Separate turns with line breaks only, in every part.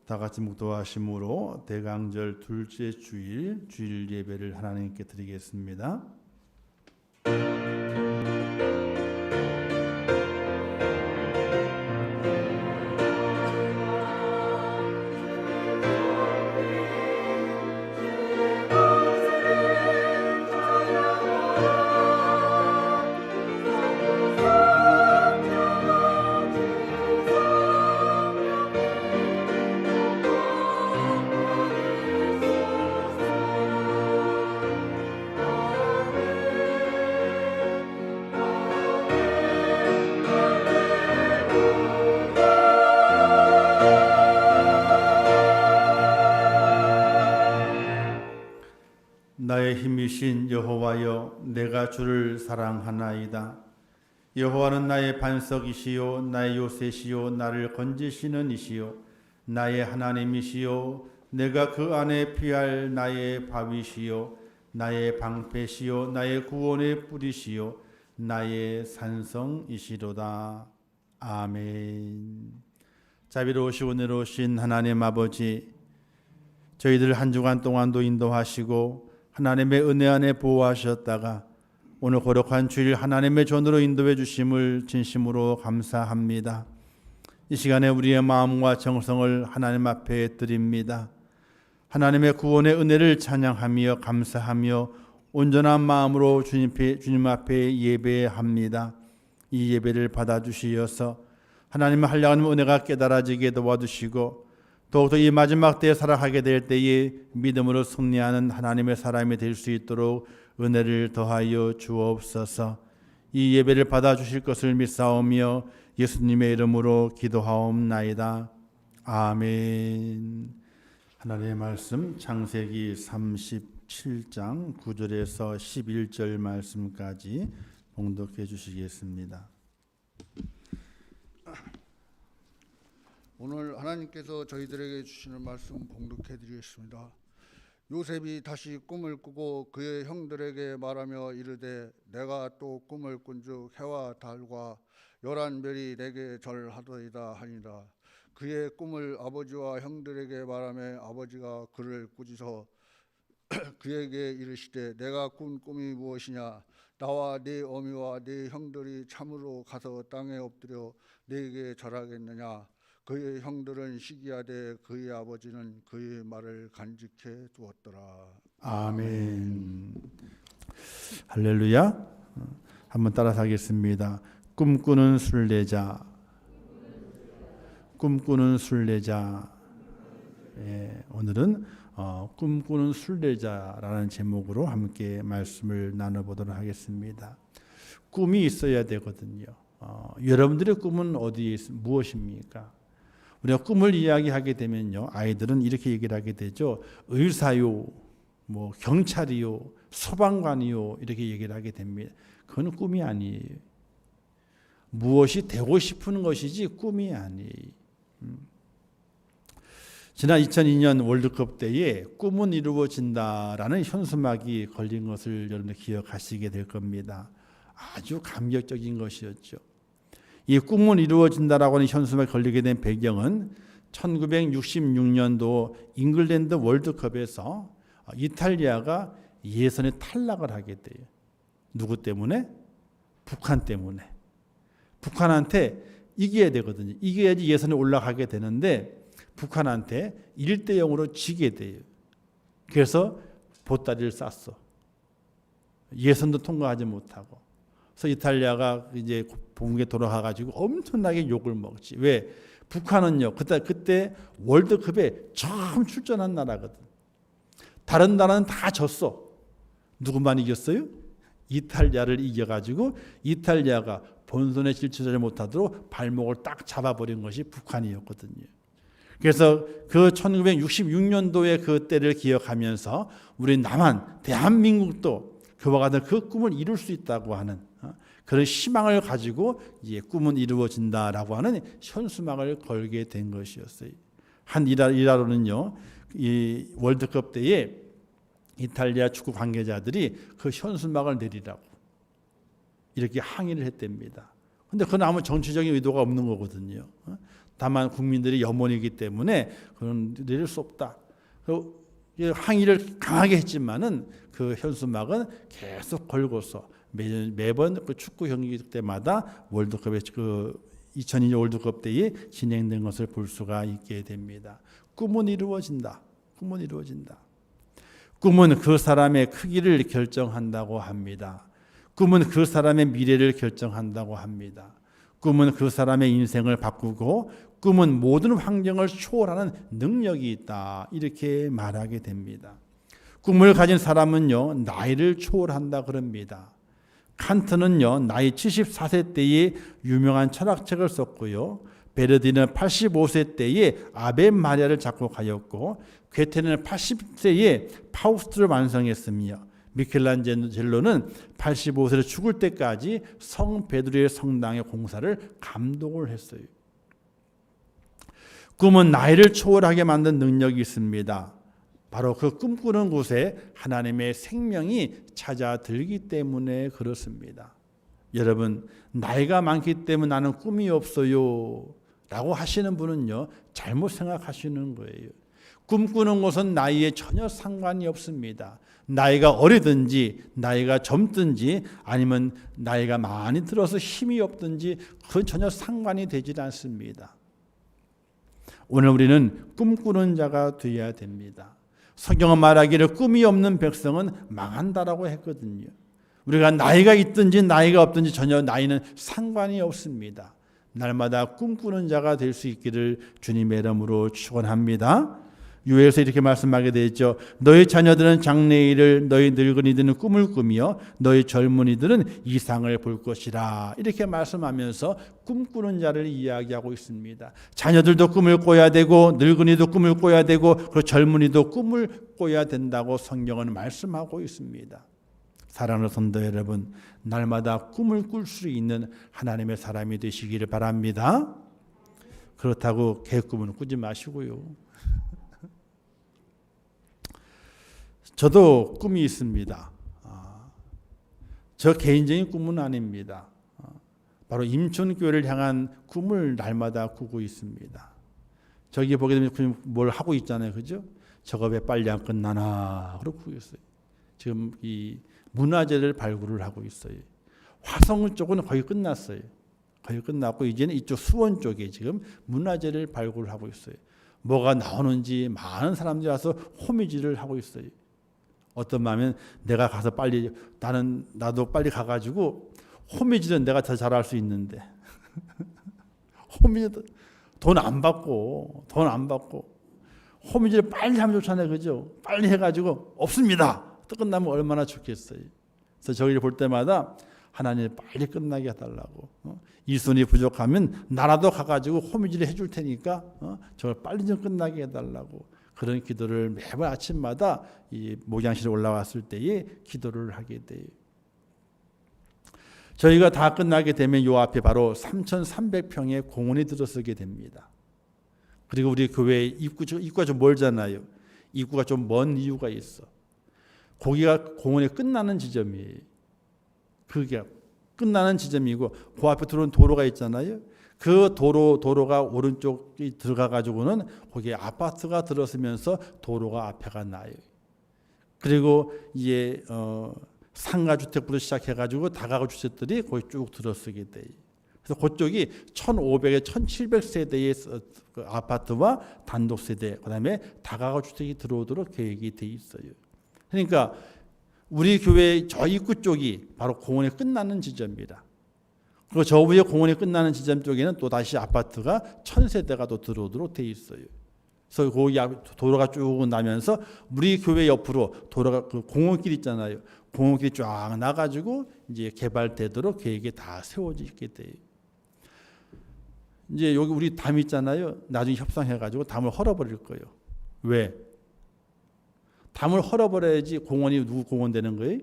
다 같이 묵도하심으로 대강절 둘째 주일 예배를 하나님께 드리겠습니다. 나의 힘이신 여호와여, 내가 주를 사랑하나이다. 여호와는 나의 반석이시요 나의 요새시요 나를 건지시는 이시요 나의 하나님이시요 내가 그 안에 피할 나의 바위시요 나의 방패시요 나의 구원의 뿌리시요 나의 산성이시로다. 아멘. 자비로우시고 은혜로우신 하나님 아버지, 저희들 한 주간 동안도 인도하시고 하나님의 은혜 안에 보호하셨다가 오늘 거룩한 주일 하나님의 전으로 인도해 주심을 진심으로 감사합니다. 이 시간에 우리의 마음과 정성을 하나님 앞에 드립니다. 하나님의 구원의 은혜를 찬양하며 감사하며 온전한 마음으로 주님 앞에 예배합니다. 이 예배를 받아주시어서 하나님의 한량한 은혜가 깨달아지게 도와주시고 더욱더 이 마지막 때에 살아가게 될 때에 믿음으로 승리하는 하나님의 사람이 될 수 있도록 은혜를 더하여 주옵소서. 이 예배를 받아주실 것을 믿사오며 예수님의 이름으로 기도하옵나이다. 아멘. 하나님의 말씀 창세기 37장 9절에서 11절 말씀까지 봉독해 주시겠습니다.
오늘 하나님께서 저희들에게 주시는 말씀 봉독해 드리겠습니다. 요셉이 다시 꿈을 꾸고 그의 형들에게 말하며 이르되 내가 또 꿈을 꾼즉 해와 달과 열한 별이 내게 절하더이다 하니라. 그의 꿈을 아버지와 형들에게 말하며 아버지가 그를 꾸짖어 그에게 이르시되 내가 꾼 꿈이 무엇이냐? 나와 네 어미와 네 형들이 참으로 가서 땅에 엎드려 네게 절하겠느냐? 그의 형들은 시기하되 그의 아버지는 그의 말을 간직해 두었더라.
아멘. 할렐루야. 한번 따라서 하겠습니다. 꿈꾸는 순례자. 꿈꾸는 순례자. 예, 오늘은 꿈꾸는 순례자라는 제목으로 함께 말씀을 나눠보도록 하겠습니다. 꿈이 있어야 되거든요. 여러분들의 꿈은 어디에 무엇입니까? 우리가 꿈을 이야기하게 되면요, 아이들은 이렇게 얘기를 하게 되죠. 의사요, 뭐 경찰이요, 소방관이요, 이렇게 얘기를 하게 됩니다. 그건 꿈이 아니에요. 무엇이 되고 싶은 것이지 꿈이 아니에요. 지난 2002년 월드컵 때에 꿈은 이루어진다라는 현수막이 걸린 것을 여러분들 기억하시게 될 겁니다. 아주 감격적인 것이었죠. 이 꿈은 이루어진다라고 하는 현수막이 걸리게 된 배경은 1966년도 잉글랜드 월드컵에서 이탈리아가 예선에 탈락을 하게 돼요. 누구 때문에? 북한 때문에. 북한한테 이겨야 되거든요. 이겨야지 예선에 올라가게 되는데 북한한테 1대0으로 지게 돼요. 그래서 보따리를 쌌어. 예선도 통과하지 못하고. 그래서 이탈리아가 이제 본국에 돌아가가지고 엄청나게 욕을 먹지. 왜? 북한은요, 그때 월드컵에 처음 출전한 나라거든. 다른 나라는 다 졌어. 누구만 이겼어요? 이탈리아를 이겨가지고 이탈리아가 본선에 진출하지 못하도록 발목을 딱 잡아버린 것이 북한이었거든요. 그래서 그 1966년도의 그 때를 기억하면서 우리 남한, 대한민국도 그와 같은 그 꿈을 이룰 수 있다고 하는 그런 희망을 가지고 이제 꿈은 이루어진다라고 하는 현수막을 걸게 된 것이었어요. 한 일하로는요, 이 월드컵 때에 이탈리아 축구 관계자들이 그 현수막을 내리라고 이렇게 항의를 했답니다. 근데 그건 아무 정치적인 의도가 없는 거거든요. 다만 국민들이 염원이기 때문에 그건 내릴 수 없다. 항의를 강하게 했지만은 그 현수막은 계속 걸고서 매번 그 축구 경기 때마다 월드컵에 2002년 월드컵 때에 진행된 것을 볼 수가 있게 됩니다. 꿈은 이루어진다. 꿈은 이루어진다. 꿈은 그 사람의 크기를 결정한다고 합니다. 꿈은 그 사람의 미래를 결정한다고 합니다. 꿈은 그 사람의 인생을 바꾸고 꿈은 모든 환경을 초월하는 능력이 있다. 이렇게 말하게 됩니다. 꿈을 가진 사람은요, 나이를 초월한다 그럽니다. 칸트는요, 나이 74세 때에 유명한 철학책을 썼고요. 베르디는 85세 때에 아베 마리아를 작곡하였고, 괴테는 80세에 파우스트를 완성했으며, 미켈란젤로는 85세로 죽을 때까지 성 베드로의 성당의 공사를 감독을 했어요. 꿈은 나이를 초월하게 만든 능력이 있습니다. 바로 그 꿈꾸는 곳에 하나님의 생명이 찾아들기 때문에 그렇습니다. 여러분, 나이가 많기 때문에 나는 꿈이 없어요 라고 하시는 분은요, 잘못 생각하시는 거예요. 꿈꾸는 것은 나이에 전혀 상관이 없습니다. 나이가 어리든지 나이가 젊든지 아니면 나이가 많이 들어서 힘이 없든지 그건 전혀 상관이 되질 않습니다. 오늘 우리는 꿈꾸는 자가 되어야 됩니다. 성경은 말하기를 꿈이 없는 백성은 망한다라고 했거든요. 우리가 나이가 있든지 나이가 없든지 전혀 나이는 상관이 없습니다. 날마다 꿈꾸는 자가 될 수 있기를 주님의 이름으로 축원합니다. 유에서 이렇게 말씀하게 되죠. 너희 자녀들은 장래일을, 너희 늙은이들은 꿈을 꾸며 너희 젊은이들은 이상을 볼 것이라. 이렇게 말씀하면서 꿈꾸는 자를 이야기하고 있습니다. 자녀들도 꿈을 꿔야 되고 늙은이도 꿈을 꿔야 되고 그리고 젊은이도 꿈을 꿔야 된다고 성경은 말씀하고 있습니다. 사랑하는 성도 여러분, 날마다 꿈을 꿀 수 있는 하나님의 사람이 되시기를 바랍니다. 그렇다고 개꿈은 꾸지 마시고요. 저도 꿈이 있습니다. 저 개인적인 꿈은 아닙니다. 바로 임촌교회를 향한 꿈을 날마다 꾸고 있습니다. 저기 보게 되면 뭘 하고 있잖아요. 그죠? 저거 왜 빨리 안 끝나나 그러고 있어요. 지금 이 문화재를 발굴을 하고 있어요. 화성 쪽은 거의 끝났어요. 거의 끝났고 이제는 이쪽 수원 쪽에 지금 문화재를 발굴하고 있어요. 뭐가 나오는지 많은 사람들이 와서 호미질을 하고 있어요. 어떤 마음은 내가 가서 빨리 나도 빨리 가가지고 호미질은 내가 더 잘할 수 있는데 호미질 돈 안 받고 호미질 빨리 하면 좋잖아요, 그죠? 빨리 해가지고 없습니다. 또 끝나면 얼마나 좋겠어요. 그래서 저기를 볼 때마다 하나님 빨리 끝나게 해달라고. 일손이 부족하면 나라도 가가지고 호미질 해줄 테니까 저걸 빨리 좀 끝나게 해달라고. 그런 기도를 매번 아침마다 이 목양실에 올라왔을 때에 기도를 하게 돼요. 저희가 다 끝나게 되면 요 앞에 바로 3,300평의 공원이 들어서게 됩니다. 그리고 우리 교회 입구가 좀 멀잖아요. 입구가 좀 먼 이유가 있어. 거기가 공원이 끝나는 지점이에요. 그게 끝나는 지점이고 그 앞에 들어오는 도로가 있잖아요. 그 도로가 오른쪽이 들어가 가지고는 거기에 아파트가 들어서면서 도로가 앞에가 나요. 그리고 이제 상가 주택부터 시작해 가지고 다가구 주택들이 거기 쭉 들어서게 돼요. 그래서 그쪽이 1,500에 1,700세대의 그 아파트와 단독 세대, 그다음에 다가구 주택이 들어오도록 계획이 돼 있어요. 그러니까 우리 교회 저 입구 쪽이 바로 공원이 끝나는 지점입니다. 그리고 저 위에 공원이 끝나는 지점 쪽에는 또 다시 아파트가 1,000세대가 또 들어오도록 돼 있어요. 그래서 거기 도로가 쭉 나면서 우리 교회 옆으로 도로가 그 공원길 있잖아요. 공원길이 쫙 나가지고 이제 개발되도록 계획이 다 세워지게 돼요. 이제 여기 우리 담 있잖아요. 나중에 협상해가지고 담을 헐어버릴 거예요. 왜? 담을 헐어버려야지 공원이 누구 공원 되는 거예요?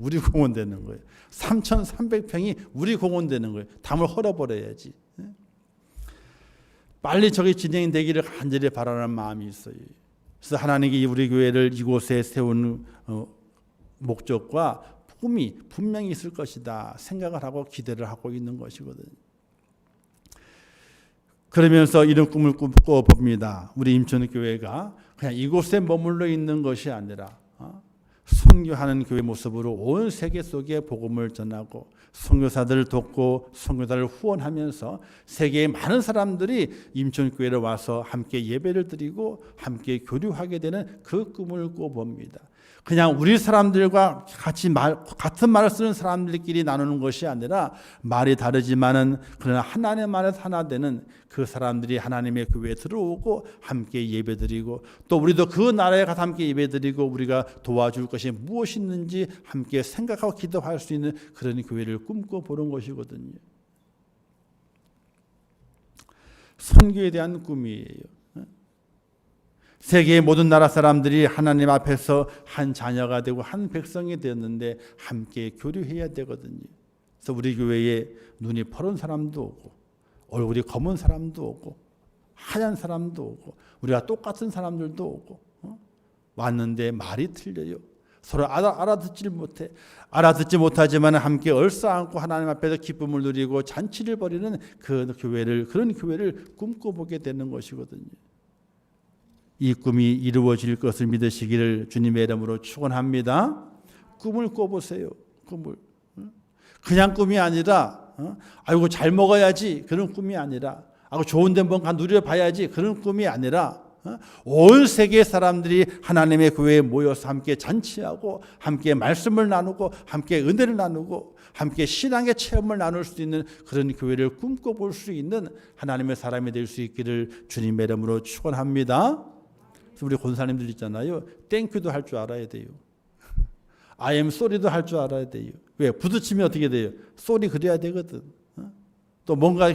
우리 공원 되는 거예요. 3,300평이 우리 공원 되는 거예요. 담을 헐어버려야지. 빨리 저게 진행되기를 간절히 바라는 마음이 있어요. 그래서 하나님이 우리 교회를 이곳에 세운 목적과 꿈이 분명히 있을 것이다 생각을 하고 기대를 하고 있는 것이거든요. 그러면서 이런 꿈을 꿔봅니다. 우리 임천교회가 그냥 이곳에 머물러 있는 것이 아니라 선교하는 교회 모습으로 온 세계 속에 복음을 전하고 선교사들을 돕고 선교사를 후원하면서 세계의 많은 사람들이 임천교회로 와서 함께 예배를 드리고 함께 교류하게 되는 그 꿈을 꿔봅니다. 그냥 우리 사람들과 같은 말을 쓰는 사람들끼리 나누는 것이 아니라 말이 다르지만은 그러나 하나님의 말에서 하나 되는 그 사람들이 하나님의 교회에 들어오고 함께 예배드리고 또 우리도 그 나라에 가서 함께 예배드리고 우리가 도와줄 것이 무엇이 있는지 함께 생각하고 기도할 수 있는 그런 교회를 꿈꿔보는 것이거든요. 선교에 대한 꿈이에요. 세계의 모든 나라 사람들이 하나님 앞에서 한 자녀가 되고 한 백성이 되었는데 함께 교류해야 되거든요. 그래서 우리 교회에 눈이 퍼른 사람도 오고 얼굴이 검은 사람도 오고 하얀 사람도 오고 우리가 똑같은 사람들도 오고 왔는데 말이 틀려요. 서로 알아듣지 못해. 알아듣지 못하지만 함께 얼싸안고 하나님 앞에서 기쁨을 누리고 잔치를 벌이는 그런 교회를 꿈꿔보게 되는 것이거든요. 이 꿈이 이루어질 것을 믿으시기를 주님의 이름으로 축원합니다. 꿈을 꿔보세요. 꿈을. 그냥 꿈이 아니라 아이고 잘 먹어야지 그런 꿈이 아니라 아이고 좋은 데 뭔가 누려봐야지 그런 꿈이 아니라 온 세계 사람들이 하나님의 교회에 모여서 함께 잔치하고 함께 말씀을 나누고 함께 은혜를 나누고 함께 신앙의 체험을 나눌 수 있는 그런 교회를 꿈꿔볼 수 있는 하나님의 사람이 될 수 있기를 주님의 이름으로 축원합니다. 우리 권사님들 있잖아요. 땡큐도 할 줄 알아야 돼요. I am sorry도 할 줄 알아야 돼요. 왜? 부딪히면 어떻게 돼요? sorry 그래야 되거든. 또 뭔가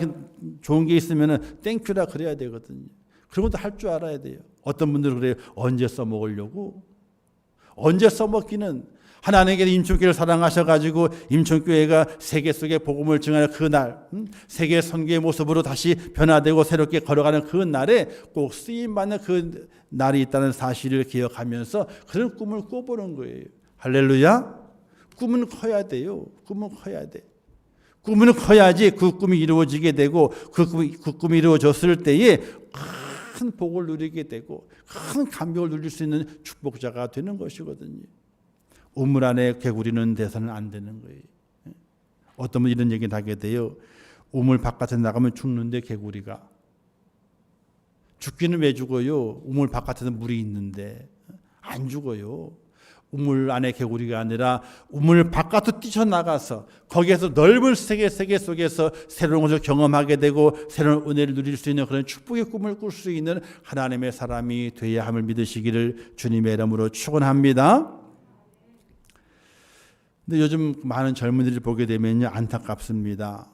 좋은 게 있으면 땡큐라 그래야 되거든요. 그런 것도 할 줄 알아야 돼요. 어떤 분들은 그래요. 언제 써먹으려고? 언제 써먹기는 하나님께 임천교회를 사랑하셔가지고 임천교회가 세계 속에 복음을 증하는 그날 세계 선교의 모습으로 다시 변화되고 새롭게 걸어가는 그 날에 꼭 쓰임받는 그 날이 있다는 사실을 기억하면서 그런 꿈을 꿔보는 거예요. 할렐루야. 꿈은 커야 돼요. 꿈은 커야 돼. 꿈은 커야지 그 꿈이 이루어지게 되고 그 꿈이 이루어졌을 때에 큰 복을 누리게 되고 큰 감격을 누릴 수 있는 축복자가 되는 것이거든요. 우물 안에 개구리는 돼서는 안 되는 거예요. 어떤 분 이런 얘기를 하게 돼요. 우물 바깥에 나가면 죽는데 개구리가. 죽기는 왜 죽어요? 우물 바깥에서 물이 있는데. 안 죽어요. 우물 안에 개구리가 아니라 우물 바깥으로 뛰쳐나가서 거기에서 넓은 세계 속에서 새로운 것을 경험하게 되고 새로운 은혜를 누릴 수 있는 그런 축복의 꿈을 꿀 수 있는 하나님의 사람이 되어야 함을 믿으시기를 주님의 이름으로 축원합니다. 근데 요즘 많은 젊은이들을 보게 되면요 안타깝습니다.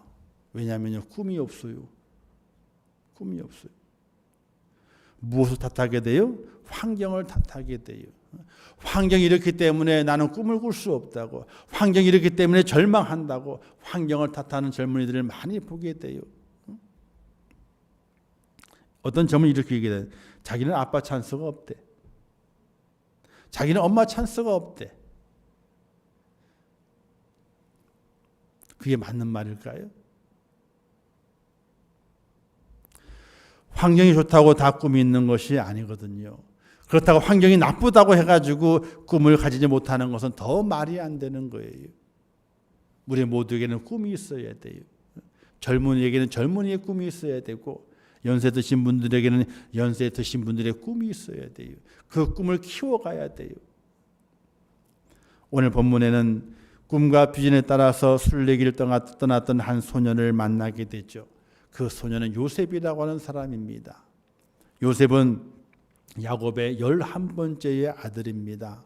왜냐하면요 꿈이 없어요. 꿈이 없어요. 무엇을 탓하게 돼요? 환경을 탓하게 돼요. 환경이 이렇기 때문에 나는 꿈을 꿀 수 없다고, 환경이 이렇기 때문에 절망한다고 환경을 탓하는 젊은이들을 많이 보게 돼요. 어떤 젊은이 이렇게 얘기해요. 자기는 아빠 찬스가 없대. 자기는 엄마 찬스가 없대. 그게 맞는 말일까요? 환경이 좋다고 다 꿈이 있는 것이 아니거든요. 그렇다고 환경이 나쁘다고 해가지고 꿈을 가지지 못하는 것은 더 말이 안 되는 거예요. 우리 모두에게는 꿈이 있어야 돼요. 젊은이에게는 젊은이의 꿈이 있어야 되고 연세 드신 분들에게는 연세 드신 분들의 꿈이 있어야 돼요. 그 꿈을 키워가야 돼요. 오늘 본문에는 꿈과 비전에 따라서 순례길을 떠났던 한 소년을 만나게 되죠. 그 소년은 요셉이라고 하는 사람입니다. 요셉은 야곱의 11번째의 아들입니다.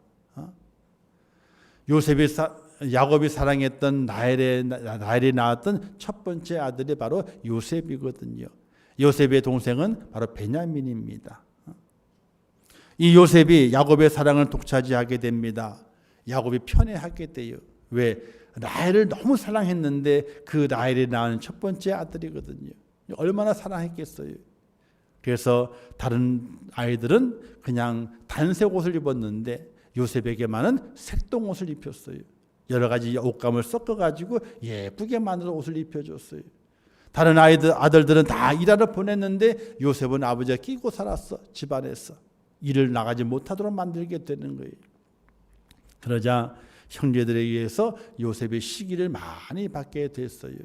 야곱이 사랑했던 라헬이 낳았던 첫 번째 아들이 바로 요셉이거든요. 요셉의 동생은 바로 베냐민입니다. 이 요셉이 야곱의 사랑을 독차지하게 됩니다. 야곱이 편애하게 돼요. 왜? 라헬을 너무 사랑했는데 그 라헬이 낳은 첫 번째 아들이거든요. 얼마나 사랑했겠어요. 그래서 다른 아이들은 그냥 단색 옷을 입었는데 요셉에게만은 색동 옷을 입혔어요. 여러 가지 옷감을 섞어가지고 예쁘게 만들어 옷을 입혀줬어요. 다른 아들들은 다 일하러 보냈는데 요셉은 아버지가 끼고 살았어. 집안에서. 일을 나가지 못하도록 만들게 되는 거예요. 그러자 형제들에 의해서 요셉의 시기를 많이 받게 됐어요.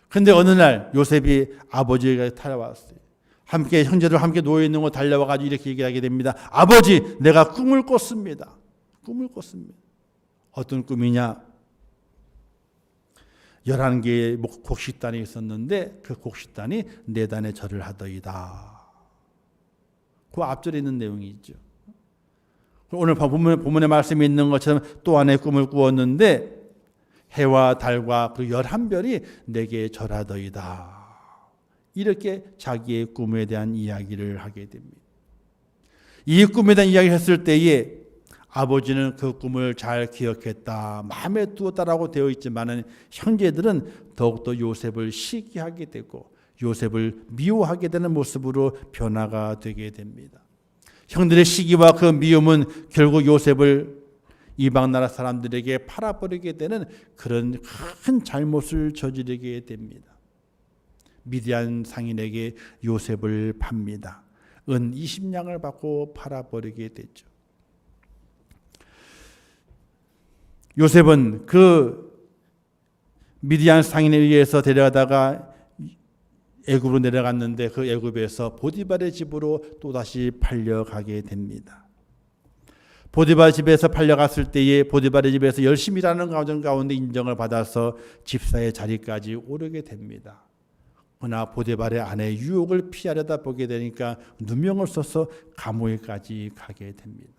그런데 어느 날 요셉이 아버지에게 달려왔어요. 함께 형제들 함께 놓여 있는 거 달려와가지고 이렇게 얘기하게 됩니다. 아버지, 내가 꿈을 꿨습니다. 꿈을 꿨습니다. 어떤 꿈이냐? 11개의 곡식단이 있었는데 그 곡식단이 4단의 절을 하더이다. 그 앞절에 있는 내용이 있죠. 오늘 본문에 말씀이 있는 것처럼 또 하나의 꿈을 꾸었는데 해와 달과 그 11별이 내게 절하더이다. 이렇게 자기의 꿈에 대한 이야기를 하게 됩니다. 이 꿈에 대한 이야기를 했을 때에 아버지는 그 꿈을 잘 기억했다, 마음에 두었다라고 되어 있지만 형제들은 더욱더 요셉을 시기하게 되고 요셉을 미워하게 되는 모습으로 변화가 되게 됩니다. 형들의 시기와 그 미움은 결국 요셉을 이방 나라 사람들에게 팔아버리게 되는 그런 큰 잘못을 저지르게 됩니다. 미디안 상인에게 요셉을 팝니다. 은 20냥을 받고 팔아버리게 되죠. 요셉은 그 미디안 상인에 의해서 데려가다가 애굽으로 내려갔는데 그 애굽에서 보디발의 집으로 또다시 팔려가게 됩니다. 보디발 집에서 팔려갔을 때에 보디발의 집에서 열심히 일하는 과정 가운데 인정을 받아서 집사의 자리까지 오르게 됩니다. 그러나 보디발의 아내의 유혹을 피하려다 보게 되니까 누명을 써서 감옥에까지 가게 됩니다.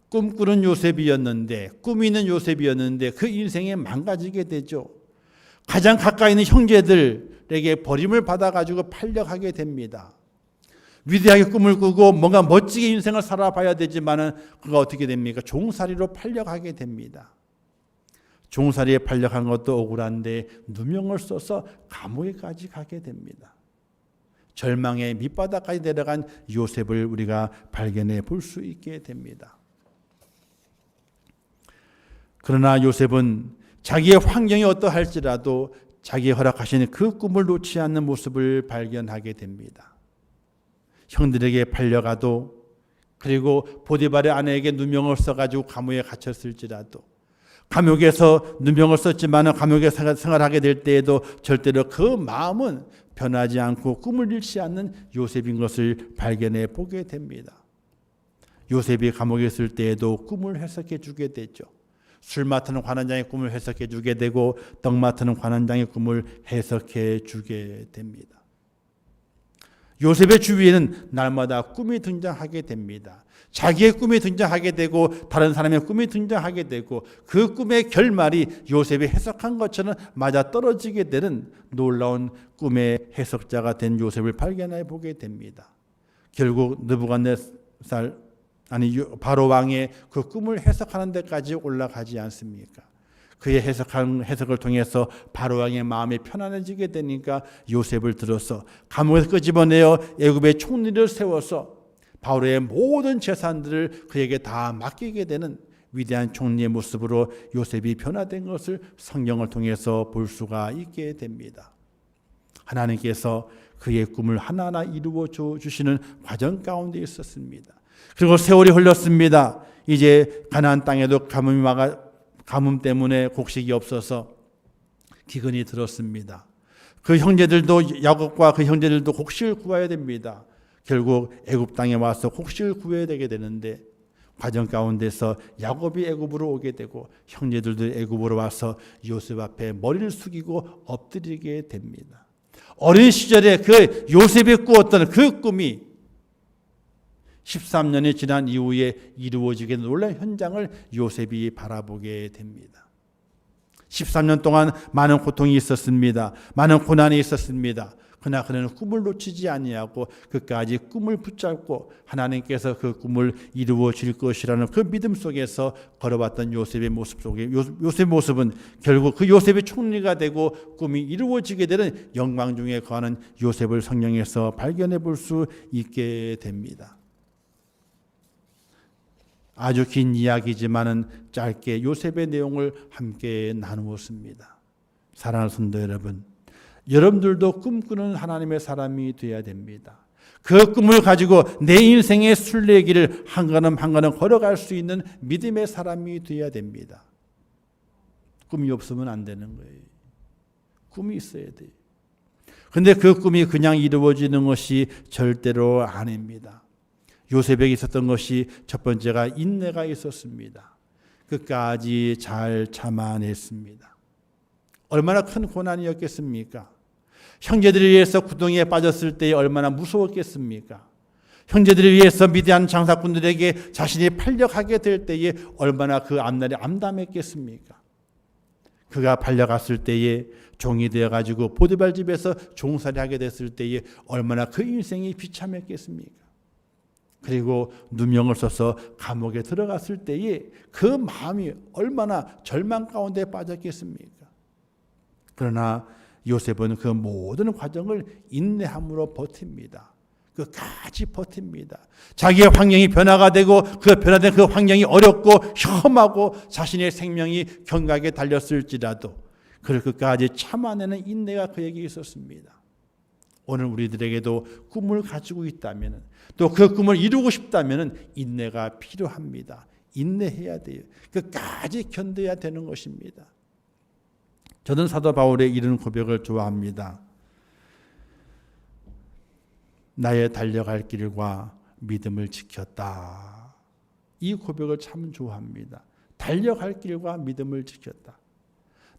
꿈꾸는 요셉이었는데, 꾸미는 요셉이었는데 그 인생에 망가지게 되죠. 가장 가까이 있는 형제들에게 버림을 받아가지고 팔려가게 됩니다. 위대하게 꿈을 꾸고 뭔가 멋지게 인생을 살아봐야 되지만은 그가 어떻게 됩니까? 종살이로 팔려가게 됩니다. 종살이에 팔려간 것도 억울한데 누명을 써서 감옥에까지 가게 됩니다. 절망의 밑바닥까지 내려간 요셉을 우리가 발견해 볼 수 있게 됩니다. 그러나 요셉은 자기의 환경이 어떠할지라도 자기의 허락하시는 그 꿈을 놓지 않는 모습을 발견하게 됩니다. 형들에게 팔려가도, 그리고 보디발의 아내에게 누명을 써가지고 감옥에 갇혔을지라도, 감옥에서 누명을 썼지만 감옥에 생활하게 될 때에도 절대로 그 마음은 변하지 않고 꿈을 잃지 않는 요셉인 것을 발견해 보게 됩니다. 요셉이 감옥에 있을 때에도 꿈을 해석해 주게 되죠. 술 맡는 관원장의 꿈을 해석해 주게 되고 떡 맡는 관원장의 꿈을 해석해 주게 됩니다. 요셉의 주위에는 날마다 꿈이 등장하게 됩니다. 자기의 꿈이 등장하게 되고 다른 사람의 꿈이 등장하게 되고 그 꿈의 결말이 요셉이 해석한 것처럼 맞아 떨어지게 되는 놀라운 꿈의 해석자가 된 요셉을 발견해 보게 됩니다. 결국 느부갓네살 바로 왕의 그 꿈을 해석하는 데까지 올라가지 않습니까? 그의 해석한 해석을 통해서 바로 왕의 마음이 편안해지게 되니까 요셉을 들어서 감옥에서 끄집어내어 애굽의 총리를 세워서 바로의 모든 재산들을 그에게 다 맡기게 되는 위대한 총리의 모습으로 요셉이 변화된 것을 성경을 통해서 볼 수가 있게 됩니다. 하나님께서 그의 꿈을 하나하나 이루어 주시는 과정 가운데 있었습니다. 그리고 세월이 흘렀습니다. 이제 가나안 땅에도 가뭄 때문에 곡식이 없어서 기근이 들었습니다. 그 형제들도 야곱과 그 형제들도 곡식을 구해야 됩니다. 결국 애굽 땅에 와서 곡식을 구해야 되게 되는데 과정 가운데서 야곱이 애굽으로 오게 되고 형제들도 애굽으로 와서 요셉 앞에 머리를 숙이고 엎드리게 됩니다. 어린 시절에 그 요셉이 꾸었던 그 꿈이 13년이 지난 이후에 이루어지게 된 놀라운 현장을 요셉이 바라보게 됩니다. 13년 동안 많은 고통이 있었습니다. 많은 고난이 있었습니다. 그러나 그는 꿈을 놓치지 아니하고 끝까지 꿈을 붙잡고 하나님께서 그 꿈을 이루어 줄 것이라는 그 믿음 속에서 걸어왔던 요셉의 모습 속에 요셉의 모습은 결국 그 요셉이 총리가 되고 꿈이 이루어지게 되는 영광 중에 거하는 요셉을 성경에서 발견해 볼 수 있게 됩니다. 아주 긴 이야기지만은 짧게 요셉의 내용을 함께 나누었습니다. 사랑하는 성도 여러분, 여러분들도 꿈꾸는 하나님의 사람이 되어야 됩니다. 그 꿈을 가지고 내 인생의 순례길을 한 걸음 한 걸음 걸어갈 수 있는 믿음의 사람이 되어야 됩니다. 꿈이 없으면 안 되는 거예요. 꿈이 있어야 돼요. 그런데 그 꿈이 그냥 이루어지는 것이 절대로 아닙니다. 요셉에게 있었던 것이 첫 번째가 인내가 있었습니다. 끝까지 잘 참아냈습니다. 얼마나 큰 고난이었겠습니까? 형제들에 의해서 구덩이에 빠졌을 때 얼마나 무서웠겠습니까? 형제들에 의해서 미디안 장사꾼들에게 자신이 팔려가게 될 때에 얼마나 그 앞날이 암담했겠습니까? 그가 팔려갔을 때에 종이 되어가지고 보디발 집에서 종살이하게 됐을 때에 얼마나 그 인생이 비참했겠습니까? 그리고 누명을 써서 감옥에 들어갔을 때에 그 마음이 얼마나 절망 가운데 빠졌겠습니까? 그러나 요셉은 그 모든 과정을 인내함으로 버팁니다. 끝까지 버팁니다. 자기의 환경이 변화가 되고 그 변화된 그 환경이 어렵고 험하고 자신의 생명이 경각에 달렸을지라도 그를 끝까지 참아내는 인내가 그에게 있었습니다. 오늘 우리들에게도 꿈을 가지고 있다면 또 그 꿈을 이루고 싶다면 인내가 필요합니다. 인내해야 돼요. 끝까지 견뎌야 되는 것입니다. 저는 사도 바울의 이런 고백을 좋아합니다. 나의 달려갈 길과 믿음을 지켰다. 이 고백을 참 좋아합니다. 달려갈 길과 믿음을 지켰다.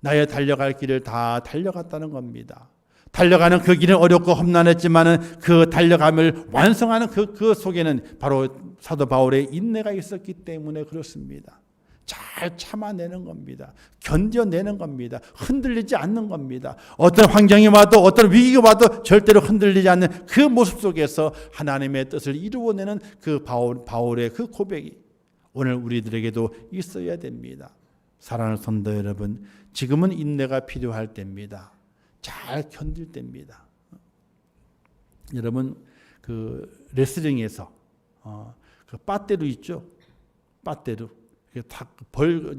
나의 달려갈 길을 다 달려갔다는 겁니다. 달려가는 그 길은 어렵고 험난했지만 그 달려감을 완성하는 그 속에는 바로 사도 바울의 인내가 있었기 때문에 그렇습니다. 잘 참아내는 겁니다. 견뎌내는 겁니다. 흔들리지 않는 겁니다. 어떤 환경이 와도 어떤 위기가 와도 절대로 흔들리지 않는 그 모습 속에서 하나님의 뜻을 이루어내는 그 바울의 그 고백이 오늘 우리들에게도 있어야 됩니다. 사랑하는 성도 여러분, 지금은 인내가 필요할 때입니다. 잘 견딜 때입니다. 여러분 그 레슬링에서 그 빠떼루 있죠? 빠떼루.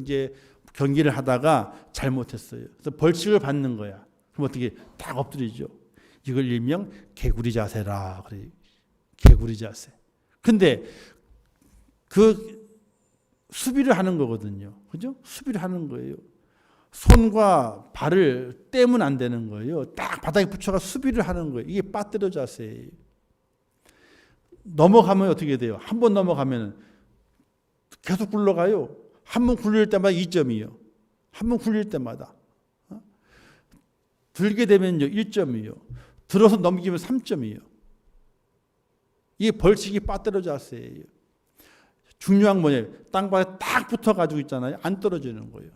이제 경기를 하다가 잘못했어요. 그래서 벌칙을 받는 거야. 그럼 어떻게 딱 엎드리죠. 이걸 일명 개구리 자세라 그래요. 개구리 자세. 근데 그 수비를 하는 거거든요. 그죠? 수비를 하는 거예요. 손과 발을 떼면 안 되는 거예요. 딱 바닥에 붙여가 수비를 하는 거예요. 이게 빠뜨려 자세예요. 넘어가면 어떻게 돼요? 한 번 넘어가면 계속 굴러가요. 한 번 굴릴 때마다 2점이요. 한 번 굴릴 때마다. 들게 되면요 1점이요. 들어서 넘기면 3점이요. 이게 벌칙이 빠뜨려 자세예요. 중요한 뭐냐? 땅바닥에 딱 붙어가지고 있잖아요. 안 떨어지는 거예요.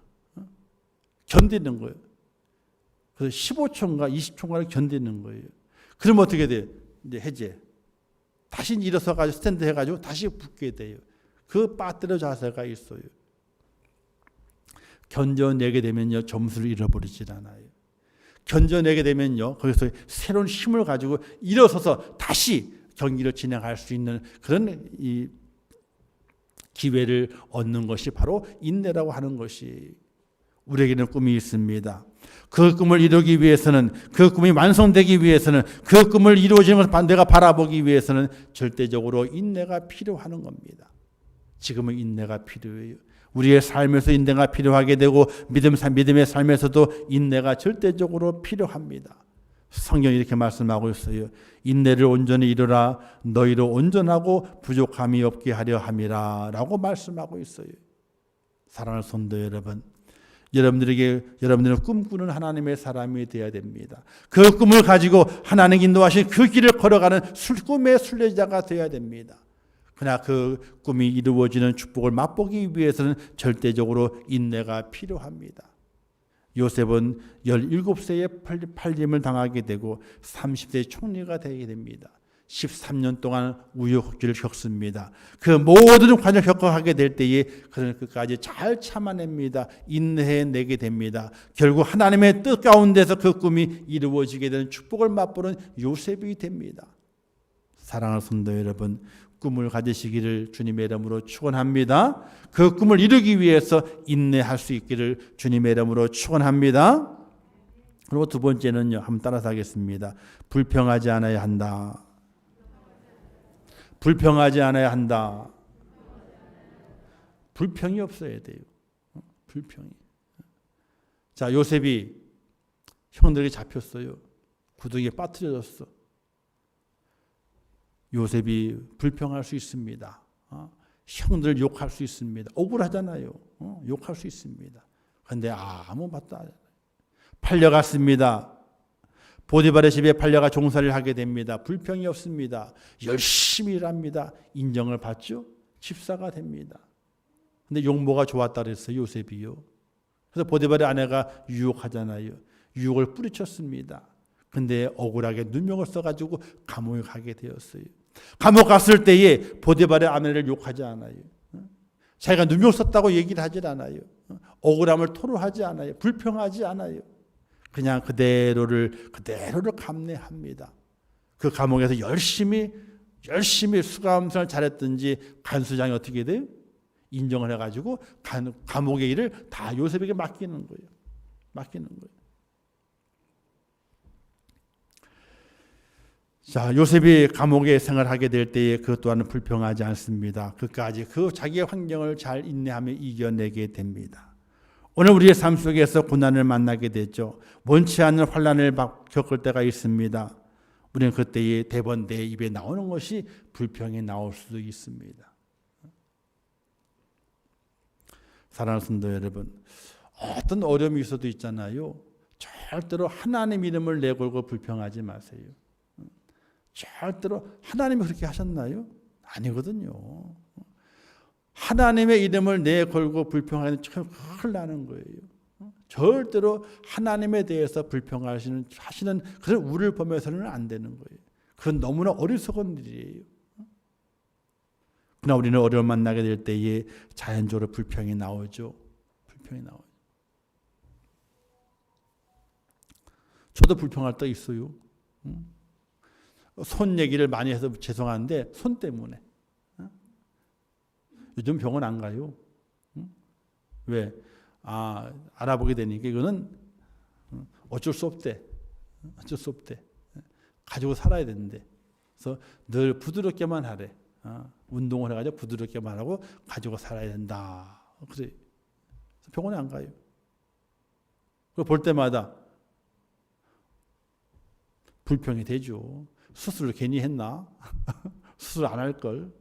견디는 거예요. 그래서 15초인가 20초인가를 견디는 거예요. 그러면 어떻게 돼요? 이제 해제. 다시 일어서가지고 스탠드 해가지고 다시 붙게 돼요. 그 빠뜨려 자세가 있어요. 견뎌내게 되면요 점수를 잃어버리질 않아요. 견뎌내게 되면요 거기서 새로운 힘을 가지고 일어서서 다시 경기를 진행할 수 있는 그런 이 기회를 얻는 것이 바로 인내라고 하는 것이 우리에게는 꿈이 있습니다. 그 꿈을 이루기 위해서는 그 꿈이 완성되기 위해서는 그 꿈을 이루어지는 것을 내가 바라보기 위해서는 절대적으로 인내가 필요한 겁니다. 지금은 인내가 필요해요. 우리의 삶에서 인내가 필요하게 되고 믿음의 삶에서도 인내가 절대적으로 필요합니다. 성경이 이렇게 말씀하고 있어요. 인내를 온전히 이루라 너희로 온전하고 부족함이 없게 하려 함이라 라고 말씀하고 있어요. 사랑하는 성도 여러분, 여러분들은 꿈꾸는 하나님의 사람이 되어야 됩니다. 그 꿈을 가지고 하나님 인도하신 그 길을 걸어가는 꿈의 순례자가 되어야 됩니다. 그러나 그 꿈이 이루어지는 축복을 맛보기 위해서는 절대적으로 인내가 필요합니다. 요셉은 17세에 팔림을 당하게 되고 30세 총리가 되게 됩니다. 13년 동안 우여곡절을 겪습니다. 그 모든 과정을 겪어가게 될 때에 그는 끝까지 잘 참아냅니다. 인내해내게 됩니다. 결국 하나님의 뜻 가운데서 그 꿈이 이루어지게 되는 축복을 맛보는 요셉이 됩니다. 사랑하는 성도 여러분, 꿈을 가지시기를 주님의 이름으로 축원합니다. 그 꿈을 이루기 위해서 인내할 수 있기를 주님의 이름으로 축원합니다. 그리고 두 번째는요. 한번 따라서 하겠습니다. 불평하지 않아야 한다. 불평하지 않아야 한다. 불평이 없어야 돼요. 불평이. 자, 요셉이 형들에게 잡혔어요. 구덩이에 빠뜨려졌어. 요셉이 불평할 수 있습니다. 형들 욕할 수 있습니다. 억울하잖아요. 욕할 수 있습니다. 그런데 아무 맛도 안 해요. 팔려갔습니다. 보디발의 집에 팔려가 종살이를 하게 됩니다. 불평이 없습니다. 열심히 일합니다. 인정을 받죠. 집사가 됩니다. 근데 용모가 좋았다 그랬어요. 요셉이요. 그래서 보디발의 아내가 유혹하잖아요. 유혹을 뿌리쳤습니다. 근데 억울하게 누명을 써가지고 감옥에 가게 되었어요. 감옥 갔을 때에 보디발의 아내를 욕하지 않아요. 자기가 누명 썼다고 얘기를 하질 않아요. 억울함을 토로하지 않아요. 불평하지 않아요. 그냥 그대로를 감내합니다. 그 감옥에서 열심히 수감생활 잘했든지 간수장이 어떻게 돼요? 인정을 해가지고 감옥의 일을 다 요셉에게 맡기는 거예요. 자, 요셉이 감옥에 생활하게 될 때에 그것 또한 불평하지 않습니다. 끝까지 그 자기의 환경을 잘 인내하며 이겨내게 됩니다. 오늘 우리의 삶 속에서 고난을 만나게 되죠. 원치 않는 환난을 겪을 때가 있습니다. 우리는 그때에 대번 내 입에 나오는 것이 불평이 나올 수도 있습니다. 사랑하는 성도 여러분, 어떤 어려움이 있어도 있잖아요. 절대로 하나님 이름을 내걸고 불평하지 마세요. 절대로 하나님이 그렇게 하셨나요? 아니거든요. 하나님의 이름을 내걸고 불평하는 참 큰일 나는 거예요. 절대로 하나님에 대해서 불평하시는 그런 우를 범해서는 안 되는 거예요. 그건 너무나 어리석은 일이에요. 그러나 우리는 어려움 만나게 될 때에 자연적으로 불평이 나오죠. 저도 불평할 때 있어요. 손 얘기를 많이 해서 죄송한데 손 때문에. 요즘 병원 안 가요. 왜? 알아보게 되니까 이거는 어쩔 수 없대. 가지고 살아야 되는데. 그래서 늘 부드럽게만 하래. 운동을 해가지고 부드럽게만 하고 가지고 살아야 된다. 그래. 병원에 안 가요. 그걸 볼 때마다 불평이 되죠. 수술을 괜히 했나? 수술 안 할 걸.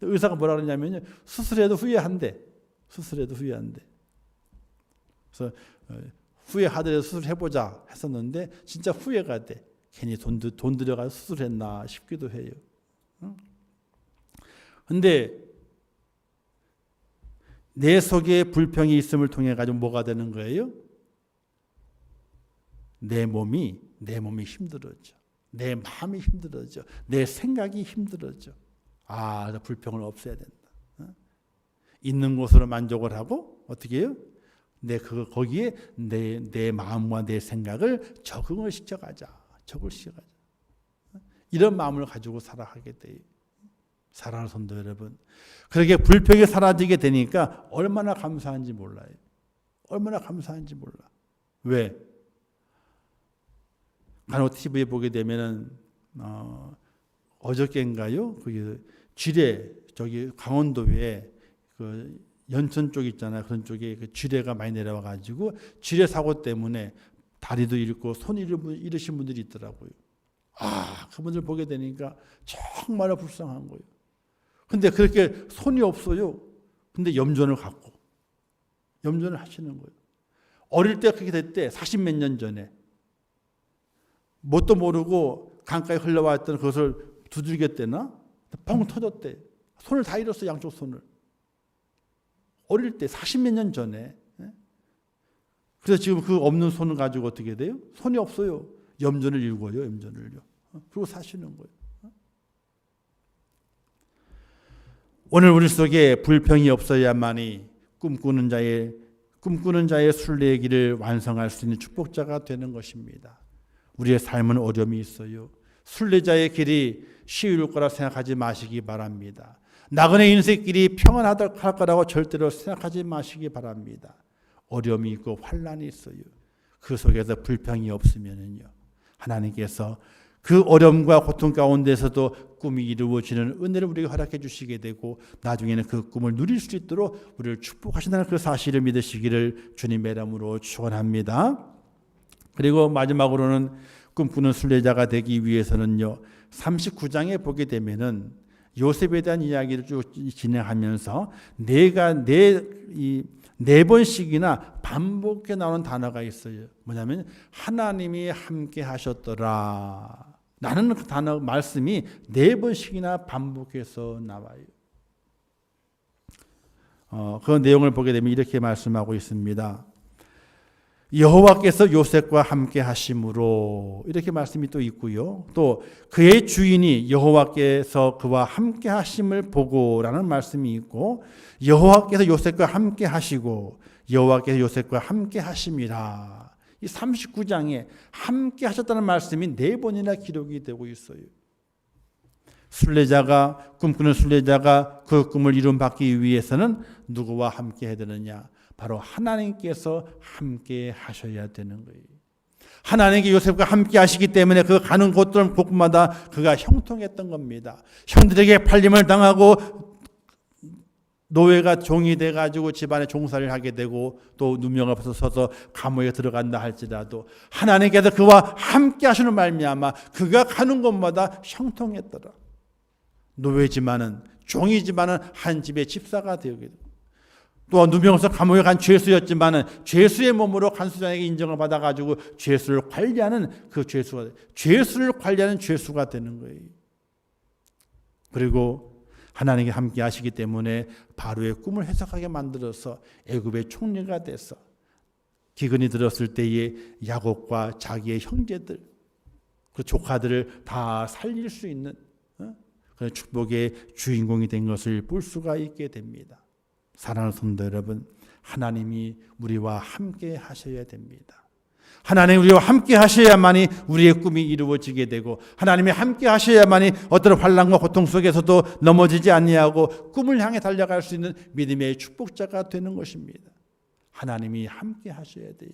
의사가 뭐라 그러냐면요. 수술해도 후회한대. 그래서 후회하더라도 수술해보자 했었는데 진짜 후회가 돼. 괜히 돈 들여가서 수술했나 싶기도 해요. 그런데 내 속에 불평이 있음을 통해 가지고 뭐가 되는 거예요? 내 몸이 힘들어져. 내 마음이 힘들어져. 내 생각이 힘들어져. 불평을 없애야 된다. 있는 곳으로 만족을 하고 어떻게 해요? 거기에 내 마음과 내 생각을 적응을 시켜가자. 이런 마음을 가지고 살아가게 돼요. 사랑하는 성도 여러분, 그렇게 불평이 사라지게 되니까 얼마나 감사한지 몰라요. 왜? 간혹 TV에 보게 되면은 어저께인가요? 그게 지뢰 저기 강원도에 그 연천 쪽 있잖아요. 그런 쪽에 그 지뢰가 많이 내려와 가지고 지뢰 사고 때문에 다리도 잃고 손 잃으신 분들이 있더라고요. 그분들 보게 되니까 정말 불쌍한 거예요. 근데 그렇게 손이 없어요. 근데 염전을 하시는 거예요. 어릴 때 그렇게 됐대. 40몇 년 전에. 뭣도 모르고 강가에 흘러왔던 그것을 두들겼대나? 펑 터졌대. 손을 다 잃었어. 양쪽 손을. 어릴 때 40몇 년 전에. 그래서 지금 그 없는 손을 가지고 어떻게 돼요? 손이 없어요. 염전을 일궈요. 그리고 사시는 거예요. 오늘 우리 속에 불평이 없어야만이 꿈꾸는 자의 순례의 길을 완성할 수 있는 축복자가 되는 것입니다. 우리의 삶은 어려움이 있어요. 순례자의 길이 쉬울 거라 생각하지 마시기 바랍니다. 나그네 인생길이 평안할 거라고 절대로 생각하지 마시기 바랍니다. 어려움이 있고 환난이 있어요. 그 속에서 불평이 없으면은요, 하나님께서 그 어려움과 고통 가운데서도 꿈이 이루어지는 은혜를 우리에게 허락해 주시게 되고 나중에는 그 꿈을 누릴 수 있도록 우리를 축복하신다는 그 사실을 믿으시기를 주님의 이름으로 축원합니다. 그리고 마지막으로는 꿈꾸는 순례자가 되기 위해서는요, 39장에 보게 되면은 요셉에 대한 이야기를 쭉 진행하면서 네 번씩이나 반복해 나오는 단어가 있어요. 뭐냐면 하나님이 함께 하셨더라 라는 그 단어 말씀이 4번씩이나 반복해서 나와요. 그 내용을 보게 되면 이렇게 말씀하고 있습니다. 여호와께서 요셉과 함께 하심으로, 이렇게 말씀이 또 있고요. 또 그의 주인이 여호와께서 그와 함께 하심을 보고라는 말씀이 있고, 여호와께서 요셉과 함께 하시고 여호와께서 요셉과 함께 하심이라. 이 39장에 함께 하셨다는 말씀이 4번이나 기록이 되고 있어요. 순례자가, 꿈꾸는 순례자가 그 꿈을 이루받기 위해서는 누구와 함께 해야 되느냐? 바로 하나님께서 함께 하셔야 되는 거예요. 하나님께 요셉과 함께 하시기 때문에 그 가는 곳마다 그가 형통했던 겁니다. 형들에게 팔림을 당하고 노예가 종이 돼가지고 집안에 종살이를 하게 되고 또 누명 앞에서 서서 감옥에 들어간다 할지라도 하나님께서 그와 함께 하시는 말미암아 그가 가는 곳마다 형통했더라. 노예지만은, 종이지만은 한 집의 집사가 되게 되고, 또 누명에서 감옥에 간 죄수였지만은 죄수의 몸으로 간수장에게 인정을 받아가지고 죄수를 관리하는 그 죄수를 관리하는 죄수가 되는 거예요. 그리고 하나님이 함께 하시기 때문에 바로의 꿈을 해석하게 만들어서 애굽의 총리가 돼서 기근이 들었을 때에 야곱과 자기의 형제들, 그 조카들을 다 살릴 수 있는 그런 축복의 주인공이 된 것을 볼 수가 있게 됩니다. 사랑하는 성도 여러분, 하나님이 우리와 함께 하셔야 됩니다. 하나님 우리와 함께 하셔야만이 우리의 꿈이 이루어지게 되고, 하나님이 함께 하셔야만이 어떤 환난과 고통 속에서도 넘어지지 아니하고 꿈을 향해 달려갈 수 있는 믿음의 축복자가 되는 것입니다. 하나님이 함께 하셔야 돼요.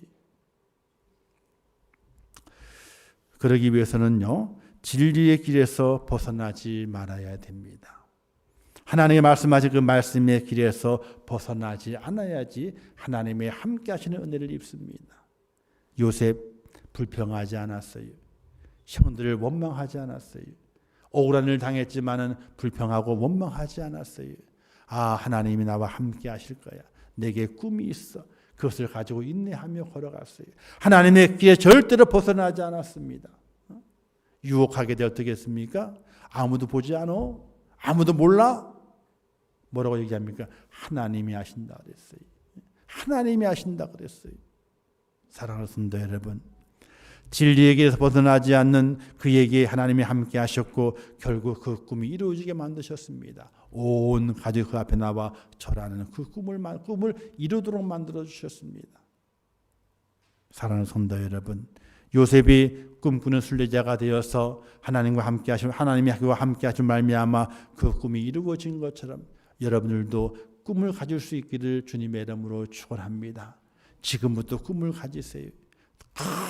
그러기 위해서는요, 진리의 길에서 벗어나지 말아야 됩니다. 하나님의 말씀하신 그 말씀의 길에서 벗어나지 않아야지 하나님의 함께 하시는 은혜를 입습니다. 요셉 불평하지 않았어요. 형들을 원망하지 않았어요. 억울한 일을 당했지만은 불평하고 원망하지 않았어요. 하나님이 나와 함께 하실 거야. 내게 꿈이 있어. 그것을 가지고 인내하며 걸어갔어요. 하나님의 길에 절대로 벗어나지 않았습니다. 유혹하게 되어 어떻겠습니까? 아무도 보지 않아? 아무도 몰라? 뭐라고 얘기합니까? 하나님이 하신다 그랬어요. 하나님이 하신다 그랬어요. 사랑하는 성도 여러분, 진리의 길에서 벗어나지 않는 그에게 하나님이 함께 하셨고 결국 그 꿈이 이루어지게 만드셨습니다. 온 가족이 그 앞에 나와 절하는 그 꿈을 이루도록 만들어 주셨습니다. 사랑하는 성도 여러분, 요셉이 꿈꾸는 순례자가 되어서 하나님과 함께 하시고 하나님이 그와 함께 하신 말미암아 그 꿈이 이루어진 것처럼 여러분들도 꿈을 가질 수 있기를 주님의 이름으로 축원합니다. 지금부터 꿈을 가지세요.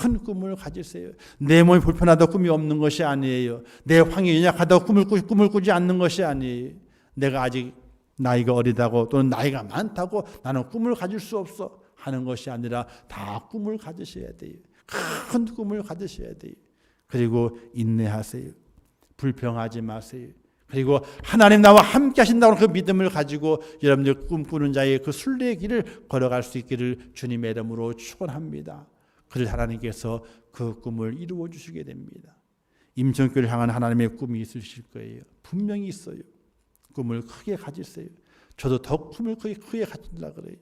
큰 꿈을 가지세요. 내 몸이 불편하다고 꿈이 없는 것이 아니에요. 내 황이 연약하다고 꿈을 꾸지 않는 것이 아니에요. 내가 아직 나이가 어리다고 또는 나이가 많다고 나는 꿈을 가질 수 없어 하는 것이 아니라 다 꿈을 가지셔야 돼요. 큰 꿈을 가지셔야 돼요. 그리고 인내하세요. 불평하지 마세요. 그리고 하나님 나와 함께 하신다는 그 믿음을 가지고 여러분들 꿈꾸는 자의 그 순례의 길을 걸어갈 수 있기를 주님의 이름으로 축원합니다. 그를 하나님께서 그 꿈을 이루어 주시게 됩니다. 임천교를 향한 하나님의 꿈이 있으실 거예요. 분명히 있어요. 꿈을 크게 가지세요. 저도 더 꿈을 크게 가지려고 그래요.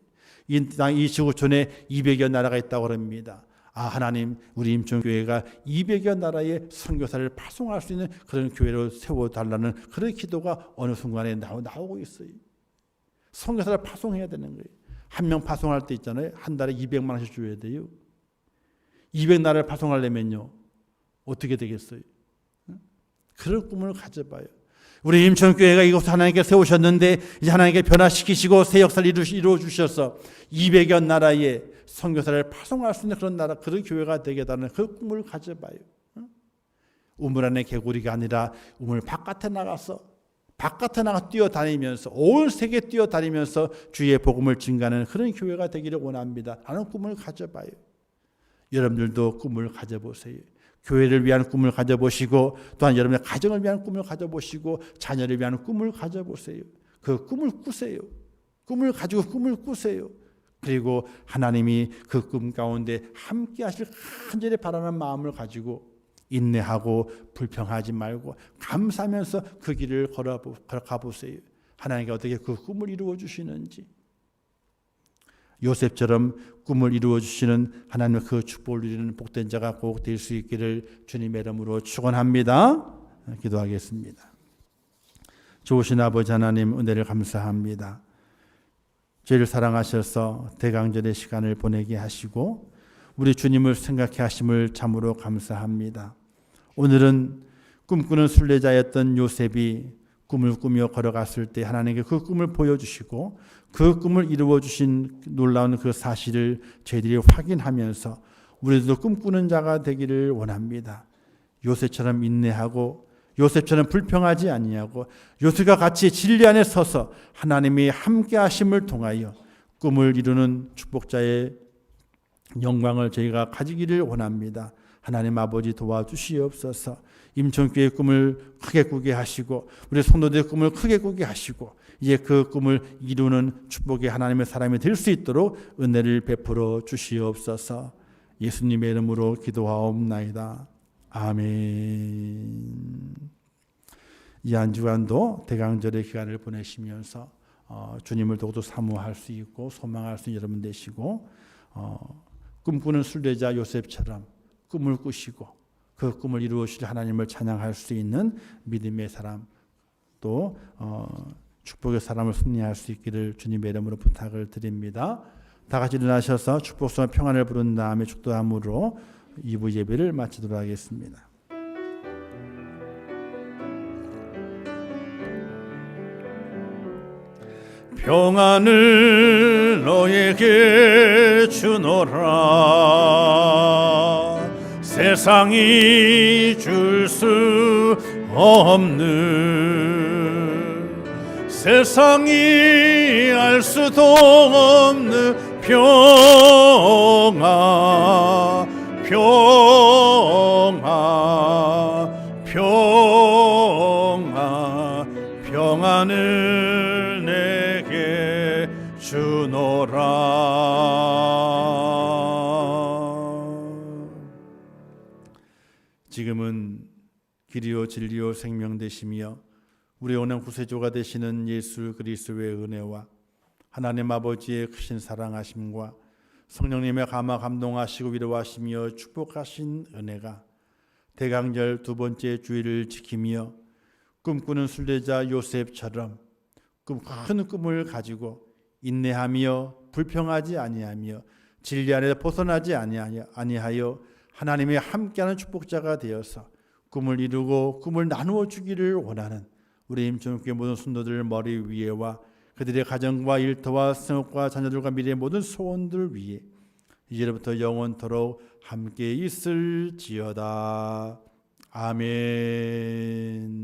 이 지구촌에 200여 나라가 있다고 합니다. 하나님 우리 임천교회가 200여 나라의 선교사를 파송할 수 있는 그런 교회로 세워달라는 그런 기도가 어느 순간에 나오고 있어요. 선교사를 파송해야 되는 거예요. 한 명 파송할 때 있잖아요. 한 달에 200만 원씩 줘야 돼요. 200나라를 파송하려면요. 어떻게 되겠어요? 그런 꿈을 가져봐요. 우리 임천교회가 이곳을 하나님께 세우셨는데 이제 하나님께 변화시키시고 새 역사를 이루어 주셔서 200여 나라의 선교사를 파송할 수 있는 그런 나라, 그런 교회가 되겠다는 그 꿈을 가져봐요. 우물 안에 개구리가 아니라 우물 바깥에 나가서 뛰어다니면서 온 세계 뛰어다니면서 주의 복음을 증가하는 그런 교회가 되기를 원합니다. 라는 꿈을 가져봐요. 여러분들도 꿈을 가져보세요. 교회를 위한 꿈을 가져보시고 또한 여러분의 가정을 위한 꿈을 가져보시고 자녀를 위한 꿈을 가져보세요. 그 꿈을 꾸세요. 꿈을 가지고 꿈을 꾸세요. 그리고 하나님이 그 꿈 가운데 함께 하실 간절히 바라는 마음을 가지고 인내하고 불평하지 말고 감사하면서 그 길을 걸어가 보세요. 하나님께 어떻게 그 꿈을 이루어 주시는지. 요셉처럼 꿈을 이루어 주시는 하나님의 그 축복을 누리는 복된 자가 꼭 될 수 있기를 주님의 이름으로 축원합니다. 기도하겠습니다. 좋으신 아버지 하나님, 은혜를 감사합니다. 저희를 사랑하셔서 대강절의 시간을 보내게 하시고 우리 주님을 생각해 하심을 참으로 감사합니다. 오늘은 꿈꾸는 순례자였던 요셉이 꿈을 꾸며 걸어갔을 때 하나님께 그 꿈을 보여주시고 그 꿈을 이루어 주신 놀라운 그 사실을 저희들이 확인하면서 우리도 꿈꾸는 자가 되기를 원합니다. 요셉처럼 인내하고 요셉처럼 불평하지 아니하고 요셉과 같이 진리 안에 서서 하나님이 함께 하심을 통하여 꿈을 이루는 축복자의 영광을 저희가 가지기를 원합니다. 하나님 아버지 도와주시옵소서. 임천교회의 꿈을 크게 꾸게 하시고 우리 성도들의 꿈을 크게 꾸게 하시고 이제 그 꿈을 이루는 축복의 하나님의 사람이 될 수 있도록 은혜를 베풀어 주시옵소서. 예수님의 이름으로 기도하옵나이다. 아멘. 이 한 주간도 대강절의 기간을 보내시면서 주님을 더욱더 사모할 수 있고 소망할 수 있는 여러분 되시고 꿈꾸는 순례자 요셉처럼 꿈을 꾸시고 그 꿈을 이루시려 하나님을 찬양할 수 있는 믿음의 사람 또 축복의 사람을 승리할 수 있기를 주님의 이름으로 부탁을 드립니다. 다 같이 일어나셔서 축복과 평안을 부른 다음에 축도함으로 2부 예배를 마치도록 하겠습니다. 평안을 너에게 주노라. 세상이 줄 수 없는 세상이 알 수도 없는 평안 평안을 내게 주노라. 지금은 길이요 진리요 생명 되시며 우리 영원 구세주가 되시는 예수 그리스도의 은혜와 하나님 아버지의 크신 사랑하심과 성령님의 감화 감동하시고 위로하시며 축복하신 은혜가 대강절 두 번째 주일을 지키며 꿈꾸는 순례자 요셉처럼 큰 꿈을 가지고 인내하며 불평하지 아니하며 진리 안에서 벗어나지 아니하여 하나님의 함께하는 축복자가 되어서 꿈을 이루고 꿈을 나누어 주기를 원하는 우리 임천교회 모든 순도들 머리 위에와 그들의 가정과 일터와 생업과 자녀들과 미래의 모든 소원들 위에 이제부터 영원토록 함께 있을지어다. 아멘.